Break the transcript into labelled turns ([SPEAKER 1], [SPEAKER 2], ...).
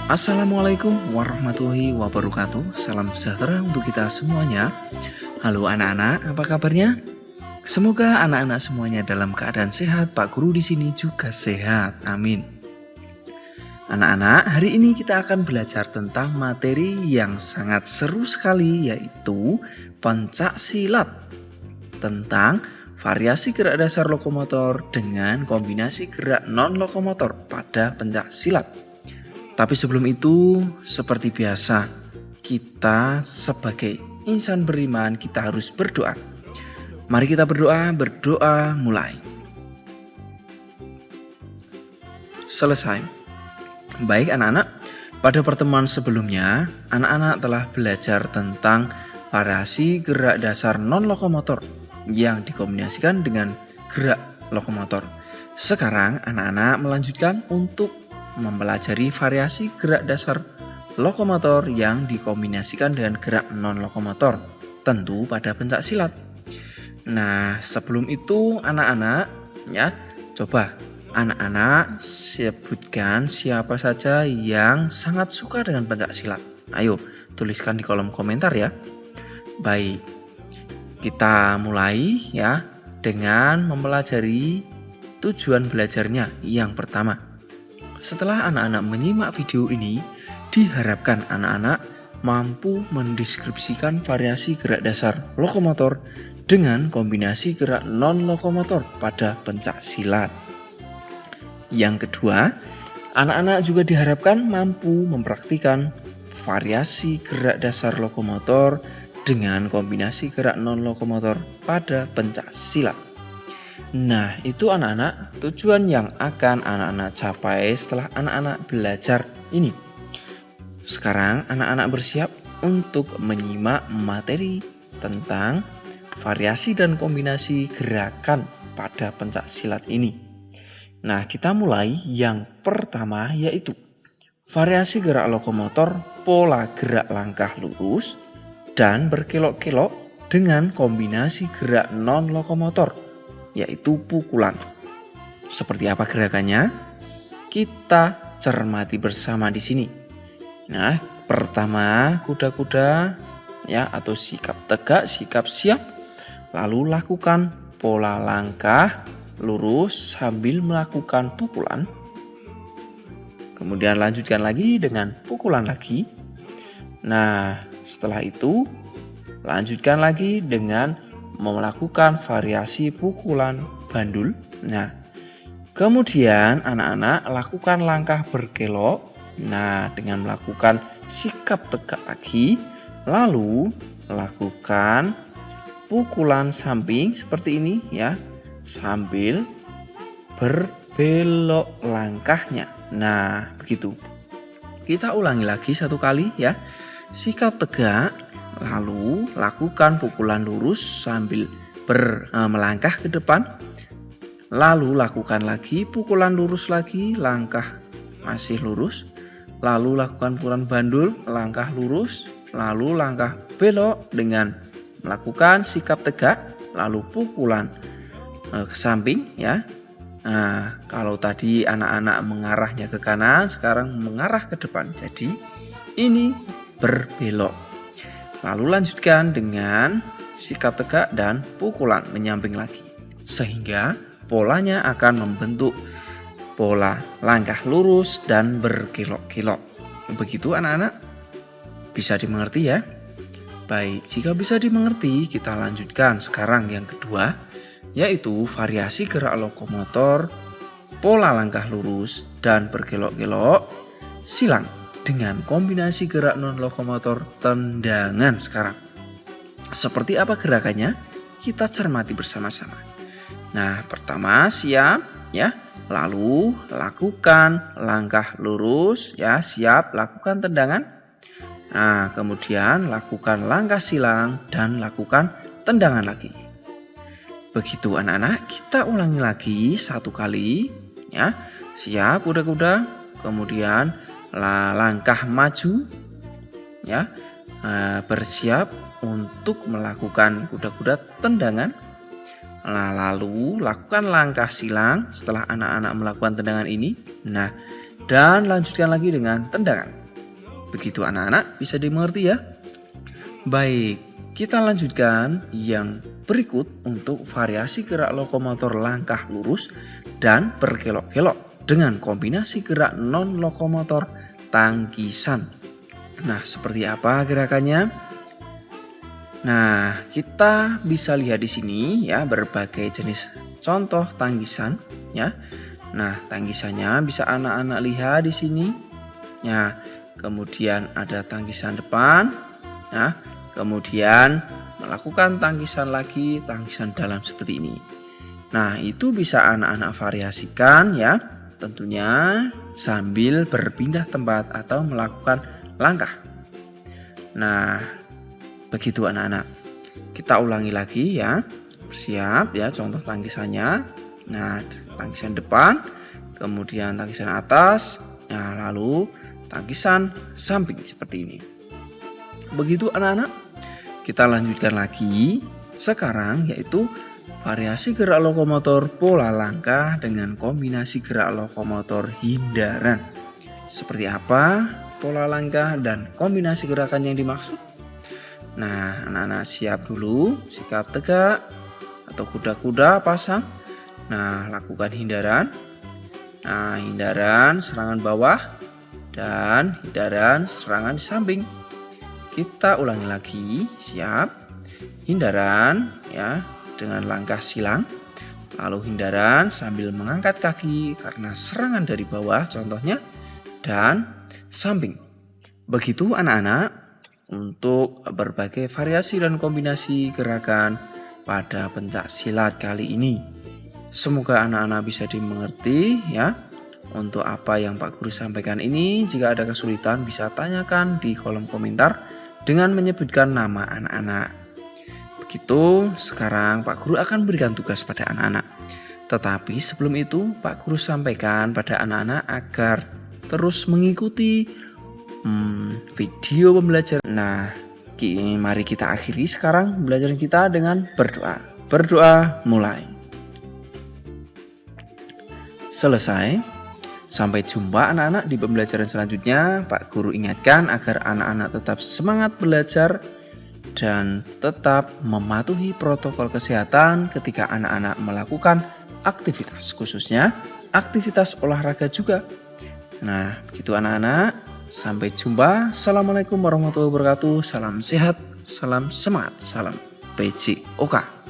[SPEAKER 1] Assalamualaikum warahmatullahi wabarakatuh. Salam sejahtera untuk kita semuanya. Halo anak-anak, apa kabarnya? Semoga anak-anak semuanya dalam keadaan sehat. Pak Guru di sini juga sehat. Amin. Anak-anak, hari ini kita akan belajar tentang materi yang sangat seru sekali, yaitu pencak silat. Tentang variasi gerak dasar lokomotor dengan kombinasi gerak non-lokomotor pada pencak silat. Tapi sebelum itu, seperti biasa, kita sebagai insan beriman, kita harus berdoa. Mari kita berdoa mulai. Selesai. Baik anak-anak, pada pertemuan sebelumnya, anak-anak telah belajar tentang variasi gerak dasar non-lokomotor yang dikombinasikan dengan gerak lokomotor. Sekarang anak-anak melanjutkan untuk mempelajari variasi gerak dasar lokomotor yang dikombinasikan dengan gerak non-lokomotor, tentu pada pencak silat. Nah, sebelum itu anak-anak coba anak-anak sebutkan siapa saja yang sangat suka dengan pencak silat. Ayo, tuliskan di kolom komentar ya. Baik, kita mulai ya dengan mempelajari tujuan belajarnya. Yang pertama, setelah anak-anak menyimak video ini, diharapkan anak-anak mampu mendeskripsikan variasi gerak dasar lokomotor dengan kombinasi gerak non-lokomotor pada pencak silat. Yang kedua, anak-anak juga diharapkan mampu mempraktikkan variasi gerak dasar lokomotor dengan kombinasi gerak non-lokomotor pada pencak silat. Nah, itu anak-anak tujuan yang akan anak-anak capai setelah anak-anak belajar ini. Sekarang anak-anak bersiap untuk menyimak materi tentang variasi dan kombinasi gerakan pada pencak silat ini. Nah, kita mulai yang pertama, yaitu variasi gerak lokomotor pola gerak langkah lurus dan berkelok-kelok dengan kombinasi gerak non-lokomotor, yaitu pukulan. Seperti apa gerakannya? Kita cermati bersama di sini. Nah, pertama kuda-kuda atau sikap tegak, sikap siap. Lalu lakukan pola langkah lurus sambil melakukan pukulan. Kemudian lanjutkan lagi dengan pukulan lagi. Nah, setelah itu lanjutkan lagi dengan melakukan variasi pukulan bandul. Nah, kemudian anak-anak lakukan langkah berkelok. Nah, dengan melakukan sikap tegak lagi, lalu lakukan pukulan samping seperti ini ya, sambil berbelok langkahnya. Nah, begitu. Kita ulangi lagi satu kali ya. Sikap tegak, lalu lakukan pukulan lurus sambil melangkah ke depan. Lalu lakukan lagi pukulan lurus lagi, langkah masih lurus. Lalu lakukan pukulan bandul, langkah lurus. Lalu langkah belok dengan melakukan sikap tegak, lalu pukulan ke samping ya. Nah, kalau tadi anak-anak mengarahnya ke kanan, sekarang mengarah ke depan. Jadi ini berbelok. Lalu lanjutkan dengan sikap tegak dan pukulan menyamping lagi. Sehingga polanya akan membentuk pola langkah lurus dan berkelok-kelok. Begitu anak-anak? Bisa dimengerti ya? Baik, jika bisa dimengerti, kita lanjutkan sekarang yang kedua, yaitu variasi gerak lokomotor, pola langkah lurus dan berkelok-kelok silang dengan kombinasi gerak non-lokomotor tendangan sekarang. Seperti apa gerakannya? Kita cermati bersama-sama. Nah, pertama siap ya. Lalu lakukan langkah lurus ya, siap, lakukan tendangan. Nah, kemudian lakukan langkah silang dan lakukan tendangan lagi. Begitu anak-anak, kita ulangi lagi satu kali ya. Siap kuda-kuda, kemudian langkah maju ya, bersiap untuk melakukan kuda-kuda tendangan. Nah, lalu lakukan langkah silang setelah anak-anak melakukan tendangan ini. Nah, dan lanjutkan lagi dengan tendangan. Begitu anak-anak, bisa dimengerti ya? Baik, kita lanjutkan yang berikut untuk variasi gerak lokomotor langkah lurus dan berkelok-kelok dengan kombinasi gerak non-lokomotor tangkisan. Nah, seperti apa gerakannya? Nah, kita bisa lihat di sini ya berbagai jenis contoh tangkisan ya. Nah, tangkisannya bisa anak-anak lihat di sini. Ya, kemudian ada tangkisan depan, ya. Kemudian melakukan tangkisan lagi, tangkisan dalam seperti ini. Nah, itu bisa anak-anak variasikan ya, tentunya sambil berpindah tempat atau melakukan langkah. Nah, begitu anak-anak. Kita ulangi lagi ya. Siap ya contoh tangkisannya. Nah, tangkisan depan, kemudian tangkisan atas, nah lalu tangkisan samping seperti ini. Begitu anak-anak. Kita lanjutkan lagi sekarang yaitu variasi gerak lokomotor pola langkah dengan kombinasi gerak lokomotor hindaran. Seperti apa pola langkah dan kombinasi gerakan yang dimaksud? Nah, anak-anak siap dulu, sikap tegak atau kuda-kuda pasang. Nah, lakukan hindaran. Nah, hindaran serangan bawah dan hindaran serangan samping. Kita ulangi lagi, siap. Hindaran ya dengan langkah silang. Lalu hindaran sambil mengangkat kaki karena serangan dari bawah contohnya dan samping. Begitu anak-anak untuk berbagai variasi dan kombinasi gerakan pada pencak silat kali ini. Semoga anak-anak bisa dimengerti ya. Untuk apa yang Pak Guru sampaikan ini, jika ada kesulitan bisa tanyakan di kolom komentar dengan menyebutkan nama anak-anak. Begitu, sekarang Pak Guru akan berikan tugas pada anak-anak. Tetapi sebelum itu, Pak Guru sampaikan pada anak-anak agar terus mengikuti video pembelajaran. Nah, mari kita akhiri sekarang pembelajaran kita dengan berdoa. Berdoa mulai. Selesai. Sampai jumpa anak-anak di pembelajaran selanjutnya. Pak Guru ingatkan agar anak-anak tetap semangat belajar dan tetap mematuhi protokol kesehatan ketika anak-anak melakukan aktivitas, khususnya aktivitas olahraga juga. Nah, begitu anak-anak. Sampai jumpa. Assalamualaikum warahmatullahi wabarakatuh. Salam sehat, salam semangat, salam PJOK.